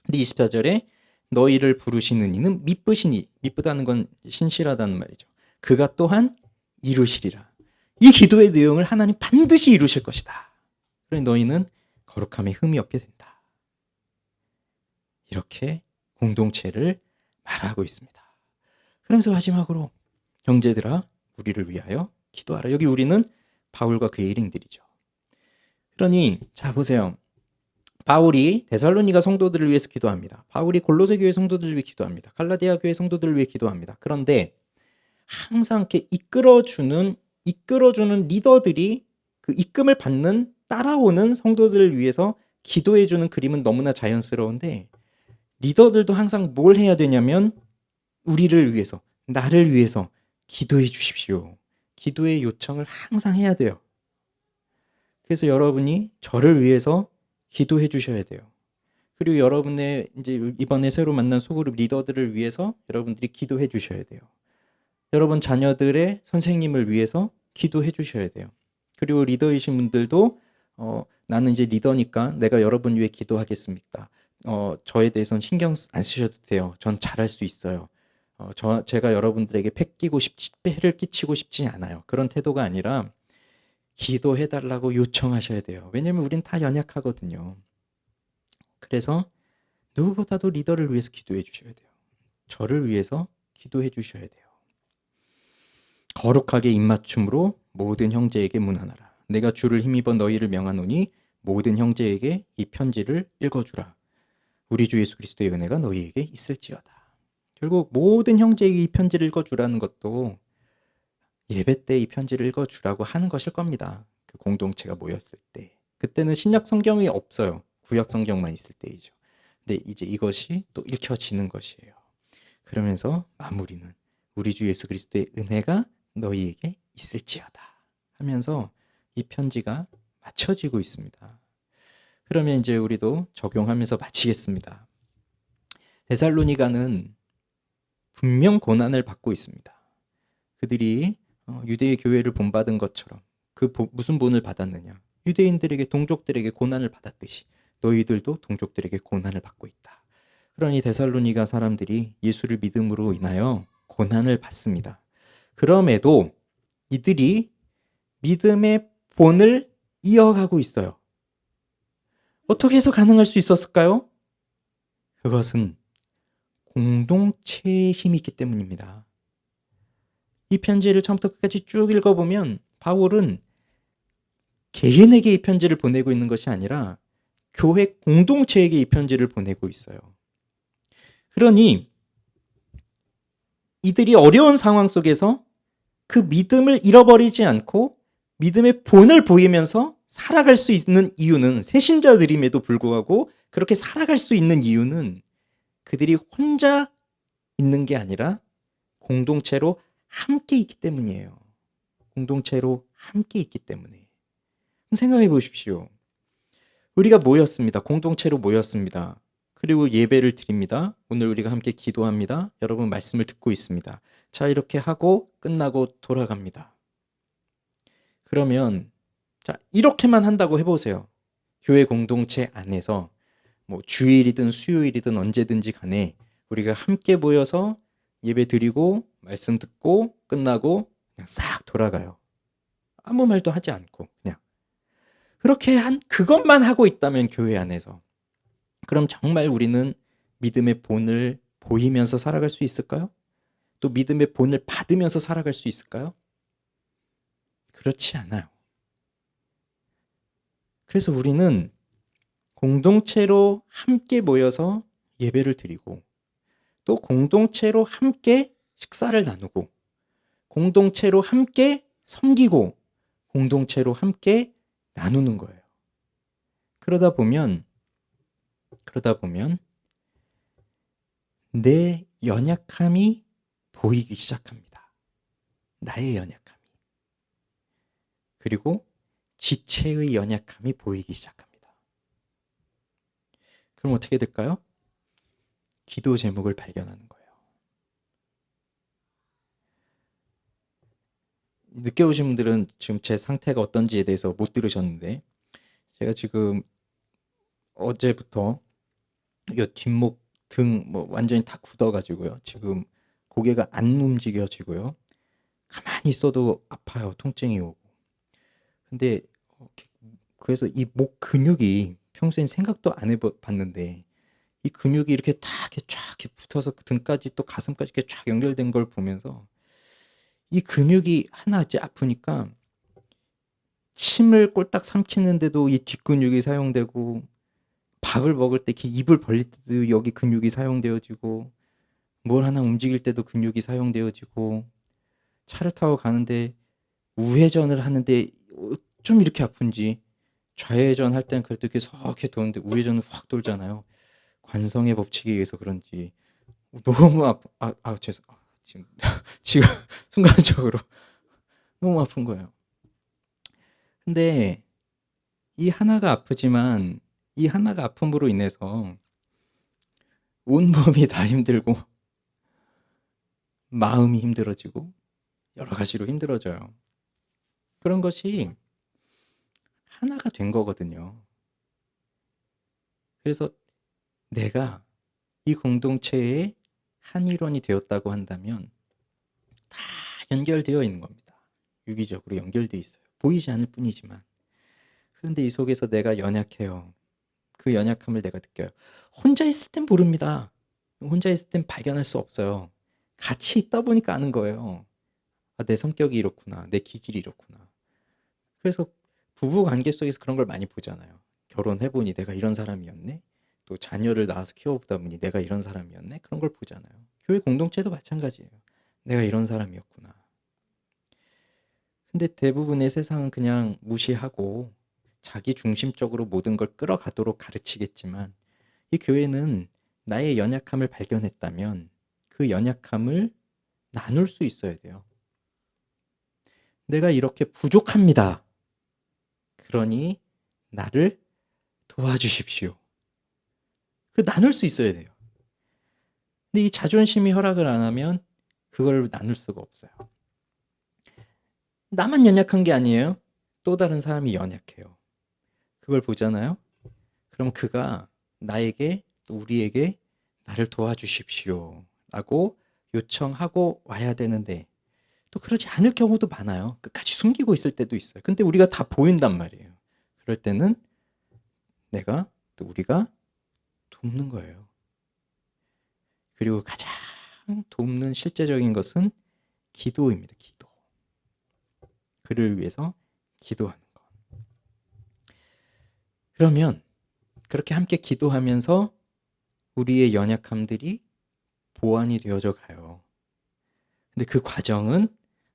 24절에 너희를 부르시는 이는 미쁘시니, 미쁘다는 건 신실하다는 말이죠. 그가 또한 이루시리라. 이 기도의 내용을 하나님 반드시 이루실 것이다. 그러니 너희는 거룩함에 흠이 없게 된다. 이렇게 공동체를 말하고 있습니다. 그러면서 마지막으로 형제들아 우리를 위하여 기도하라. 여기 우리는 바울과 그의 일행들이죠. 그러니 자 보세요. 바울이 데살로니가 성도들을 위해서 기도합니다. 바울이 골로새 교회 성도들을 위해 기도합니다. 갈라디아 교회 성도들을 위해 기도합니다. 그런데 항상 이렇게 이끌어주는 리더들이 그 이끌을 받는 따라오는 성도들을 위해서 기도해주는 그림은 너무나 자연스러운데 리더들도 항상 뭘 해야 되냐면 우리를 위해서, 나를 위해서 기도해 주십시오. 기도의 요청을 항상 해야 돼요. 그래서 여러분이 저를 위해서 기도해 주셔야 돼요. 그리고 여러분의 이제 이번에 새로 만난 소그룹 리더들을 위해서 여러분들이 기도해 주셔야 돼요. 여러분 자녀들의 선생님을 위해서 기도해 주셔야 돼요. 그리고 리더이신 분들도 나는 이제 리더니까 내가 여러분 위해 기도하겠습니다. 저에 대해서는 신경 안 쓰셔도 돼요. 전 잘할 수 있어요. 제가 여러분들에게 폐를 끼치고 싶지 않아요. 그런 태도가 아니라 기도해달라고 요청하셔야 돼요. 왜냐면 우린 다 연약하거든요. 그래서 누구보다도 리더를 위해서 기도해 주셔야 돼요. 저를 위해서 기도해 주셔야 돼요. 거룩하게 입맞춤으로 모든 형제에게 문안하라. 내가 주를 힘입어 너희를 명하노니 모든 형제에게 이 편지를 읽어주라. 우리 주 예수 그리스도의 은혜가 너희에게 있을지어다. 결국 모든 형제에게 이 편지를 읽어주라는 것도 예배 때 이 편지를 읽어주라고 하는 것일 겁니다. 그 공동체가 모였을 때. 그때는 신약 성경이 없어요. 구약 성경만 있을 때이죠. 근데 이제 이것이 또 읽혀지는 것이에요. 그러면서 마무리는 우리 주 예수 그리스도의 은혜가 너희에게 있을지어다 하면서 이 편지가 마쳐지고 있습니다. 그러면 이제 우리도 적용하면서 마치겠습니다. 데살로니가는 분명 고난을 받고 있습니다. 그들이 유대의 교회를 본받은 것처럼 무슨 본을 받았느냐? 유대인들에게 동족들에게 고난을 받았듯이 너희들도 동족들에게 고난을 받고 있다. 그러니 데살로니가 사람들이 예수를 믿음으로 인하여 고난을 받습니다. 그럼에도 이들이 믿음의 본을 이어가고 있어요. 어떻게 해서 가능할 수 있었을까요? 그것은 공동체의 힘이 있기 때문입니다. 이 편지를 처음부터 끝까지 쭉 읽어보면 바울은 개인에게 이 편지를 보내고 있는 것이 아니라 교회 공동체에게 이 편지를 보내고 있어요. 그러니 이들이 어려운 상황 속에서 그 믿음을 잃어버리지 않고 믿음의 본을 보이면서 살아갈 수 있는 이유는 새신자들임에도 불구하고 그렇게 살아갈 수 있는 이유는 그들이 혼자 있는 게 아니라 공동체로 함께 있기 때문이에요. 공동체로 함께 있기 때문에. 그럼 생각해 보십시오. 우리가 모였습니다. 공동체로 모였습니다. 그리고 예배를 드립니다. 오늘 우리가 함께 기도합니다. 여러분 말씀을 듣고 있습니다. 자, 이렇게 하고 끝나고 돌아갑니다. 그러면 자, 이렇게만 한다고 해보세요. 교회 공동체 안에서 뭐 주일이든 수요일이든 언제든지 간에 우리가 함께 모여서 예배 드리고 말씀 듣고 끝나고 그냥 싹 돌아가요. 아무 말도 하지 않고 그냥 그렇게 그것만 하고 있다면 교회 안에서 그럼 정말 우리는 믿음의 본을 보이면서 살아갈 수 있을까요? 또 믿음의 본을 받으면서 살아갈 수 있을까요? 그렇지 않아요. 그래서 우리는 공동체로 함께 모여서 예배를 드리고 또 공동체로 함께 식사를 나누고 공동체로 함께 섬기고 공동체로 함께 나누는 거예요. 그러다 보면 내 연약함이 보이기 시작합니다. 나의 연약함이. 그리고 지체의 연약함이 보이기 시작합니다. 그럼 어떻게 될까요? 기도 제목을 발견하는 거예요. 늦게 오신 분들은 지금 제 상태가 어떤지에 대해서 못 들으셨는데 제가 지금 어제부터 이 뒷목 등 뭐 완전히 다 굳어가지고요. 지금 고개가 안 움직여지고요. 가만히 있어도 아파요. 통증이 오고. 근데 그래서 이 목 근육이 평소엔 생각도 안 해봤는데 이 근육이 이렇게 쫙 이렇게 붙어서 등까지 또 가슴까지 이렇게 쫙 연결된 걸 보면서 이 근육이 하나 이제 아프니까 침을 꼴딱 삼키는데도 이 뒷근육이 사용되고, 밥을 먹을 때 이렇게 입을 벌릴 때도 여기 근육이 사용되어지고, 뭘 하나 움직일 때도 근육이 사용되어지고, 차를 타고 가는데 우회전을 하는데 좀 이렇게 아픈지, 좌회전 할 때는 그래도 이렇게 석게 도는데 우회전은 확 돌잖아요. 관성의 법칙에 의해서 그런지 너무 죄송. 지금 지금 순간적으로 너무 아픈 거예요. 근데 이 하나가 아프지만 이 하나가 아픔으로 인해서 온몸이 다 힘들고 마음이 힘들어지고 여러 가지로 힘들어져요. 그런 것이 하나가 된 거거든요. 그래서 내가 이 공동체의 한 일원이 되었다고 한다면 다 연결되어 있는 겁니다. 유기적으로 연결되어 있어요. 보이지 않을 뿐이지만. 그런데 이 속에서 내가 연약해요. 그 연약함을 내가 느껴요. 혼자 있을 땐 모릅니다. 혼자 있을 땐 발견할 수 없어요. 같이 있다 보니까 아는 거예요. 아, 내 성격이 이렇구나. 내 기질이 이렇구나. 그래서 부부 관계 속에서 그런 걸 많이 보잖아요. 결혼해보니 내가 이런 사람이었네. 또 자녀를 낳아서 키워보다 보니 내가 이런 사람이었네. 그런 걸 보잖아요. 교회 공동체도 마찬가지예요. 내가 이런 사람이었구나. 근데 대부분의 세상은 그냥 무시하고 자기 중심적으로 모든 걸 끌어가도록 가르치겠지만, 이 교회는 나의 연약함을 발견했다면 그 연약함을 나눌 수 있어야 돼요. 내가 이렇게 부족합니다. 그러니 나를 도와주십시오. 그 나눌 수 있어야 돼요. 근데 이 자존심이 허락을 안 하면 그걸 나눌 수가 없어요. 나만 연약한 게 아니에요. 또 다른 사람이 연약해요. 그걸 보잖아요. 그럼 그가 나에게, 또 우리에게 나를 도와주십시오 라고 요청하고 와야 되는데, 또 그러지 않을 경우도 많아요. 끝까지 숨기고 있을 때도 있어요. 근데 우리가 다 보인단 말이에요. 그럴 때는 내가, 또 우리가 돕는 거예요. 그리고 가장 돕는 실제적인 것은 기도입니다. 기도. 그를 위해서 기도하는 것. 그러면 그렇게 함께 기도하면서 우리의 연약함들이 보완이 되어져 가요. 근데 그 과정은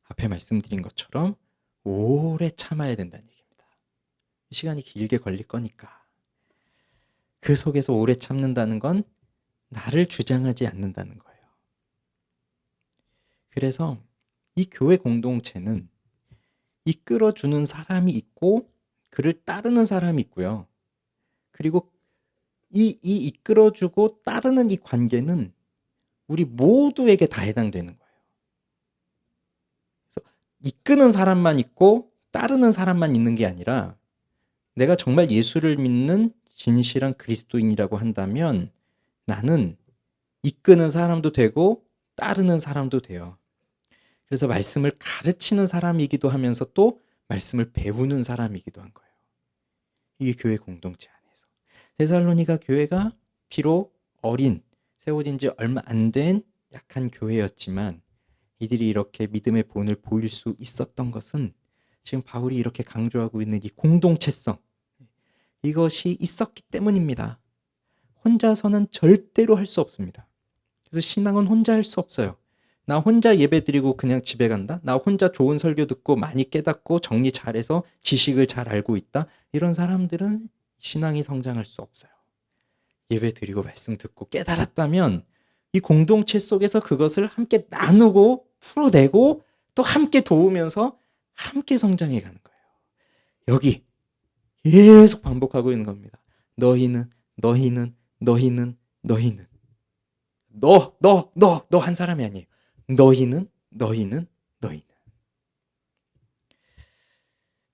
앞에 말씀드린 것처럼 오래 참아야 된다는 얘기입니다. 시간이 길게 걸릴 거니까. 그 속에서 오래 참는다는 건 나를 주장하지 않는다는 거예요. 그래서 이 교회 공동체는 이끌어주는 사람이 있고 그를 따르는 사람이 있고요. 그리고 이 이끌어주고 따르는 이 관계는 우리 모두에게 다 해당되는 거예요. 그래서 이끄는 사람만 있고 따르는 사람만 있는 게 아니라, 내가 정말 예수를 믿는 진실한 그리스도인이라고 한다면 나는 이끄는 사람도 되고 따르는 사람도 돼요. 그래서 말씀을 가르치는 사람이기도 하면서 또 말씀을 배우는 사람이기도 한 거예요. 이게 교회 공동체 안에서. 데살로니가 교회가 비록 어린, 세워진 지 얼마 안 된 약한 교회였지만 이들이 이렇게 믿음의 본을 보일 수 있었던 것은 지금 바울이 이렇게 강조하고 있는 이 공동체성, 이것이 있었기 때문입니다. 혼자서는 절대로 할 수 없습니다. 그래서 신앙은 혼자 할 수 없어요. 나 혼자 예배 드리고 그냥 집에 간다? 나 혼자 좋은 설교 듣고 많이 깨닫고 정리 잘해서 지식을 잘 알고 있다? 이런 사람들은 신앙이 성장할 수 없어요. 예배 드리고 말씀 듣고 깨달았다면 이 공동체 속에서 그것을 함께 나누고 풀어내고 또 함께 도우면서 함께 성장해 가는 거예요. 여기 계속 반복하고 있는 겁니다. 너희는, 너희는, 너희는, 너희는. 너 한 사람이 아니에요. 너희는, 너희는, 너희는.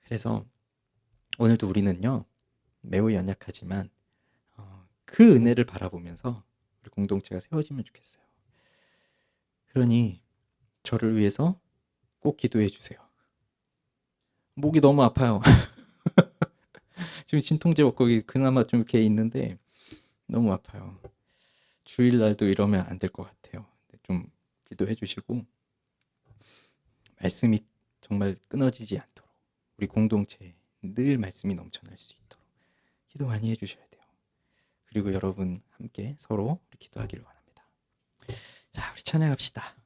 그래서 오늘도 우리는요, 매우 연약하지만 그 은혜를 바라보면서 우리 공동체가 세워지면 좋겠어요. 그러니 저를 위해서 꼭 기도해 주세요. 목이 너무 아파요. 지금 진통제 먹고 그나마 좀 이렇게 있는데 너무 아파요. 주일날도 이러면 안 될 것 같아요. 좀 기도해 주시고 말씀이 정말 끊어지지 않도록 우리 공동체에 늘 말씀이 넘쳐날 수 있도록 기도 많이 해주셔야 돼요. 그리고 여러분 함께 서로 기도하기를 바랍니다. 자, 우리 찬양합시다.